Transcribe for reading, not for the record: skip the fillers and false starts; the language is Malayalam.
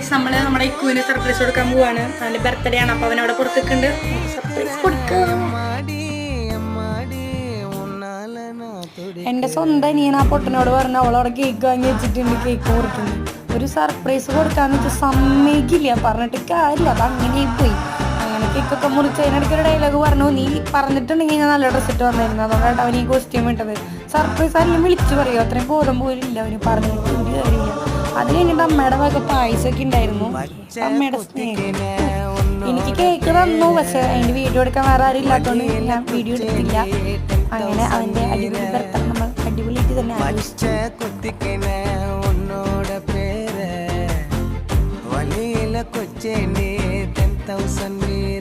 ഗൈസ് നമ്മൾ നമ്മുടെ ഇക്കുവിന് സർപ്രൈസ് കൊടുക്കാൻ പോവാണ്. അവൻ്റെ ബർത്ത്ഡേ ആണ്. അപ്പോൾ അവനവിടെ പുറത്തേക്കുണ്ട്. സർപ്രൈസ് കൊടുക്കാം. എൻ്റെ സ്വന്തം അനിയൻ ആ പൊട്ടനോട് പറഞ്ഞു അവളവിടെ കേക്ക് വാങ്ങി വെച്ചിട്ടുണ്ട്, കേക്ക് കൊടുക്കുന്നു. ഒരു സർപ്രൈസ് കൊടുക്കാന്ന് വെച്ചാൽ സമ്മതിക്കില്ല, പറഞ്ഞിട്ട് കാര്യമില്ല. അത് അങ്ങനെ പോയി. അങ്ങനെ കേക്കൊക്കെ മുറിച്ച് അതിനിടയ്ക്ക് ഒരു ഡയലോഗ് പറഞ്ഞു, നീ പറഞ്ഞിട്ടുണ്ടെങ്കിൽ ഞാൻ നല്ല ഡ്രസ് ഇട്ട് വന്നിരുന്നു, അതുകൊണ്ടാണ് അവൻ ഈ കോസ്റ്റ്യൂം ഇട്ടത്. സർപ്രൈസ് ആരെങ്കിലും വിളിച്ചു പറയുമോ? അത്രയും ബോധം പോലും ഇല്ല അവന്, പറഞ്ഞിട്ട് ഒരു കാര്യമില്ല. അത് കഴിഞ്ഞിട്ട് അമ്മയുടെ വക പായസമൊക്കെ ഉണ്ടായിരുന്നു. അമ്മയുടെ സ്നേഹം. എനിക്ക് കേക്ക് തന്നു, പക്ഷെ അതിൻ്റെ വീഡിയോ എടുക്കാൻ വേറെ ആരും ഇല്ലാത്തതുകൊണ്ട് ഞാൻ വീഡിയോ എടുത്തില്ല. അങ്ങനെ അവൻ്റെ അടിപൊളി ബർത്ത്ഡേ നമ്മൾ അടിപൊളിയായിട്ട് തന്നെ ആഘോഷിച്ചു. കൊച്ചേണ്ടി 10,000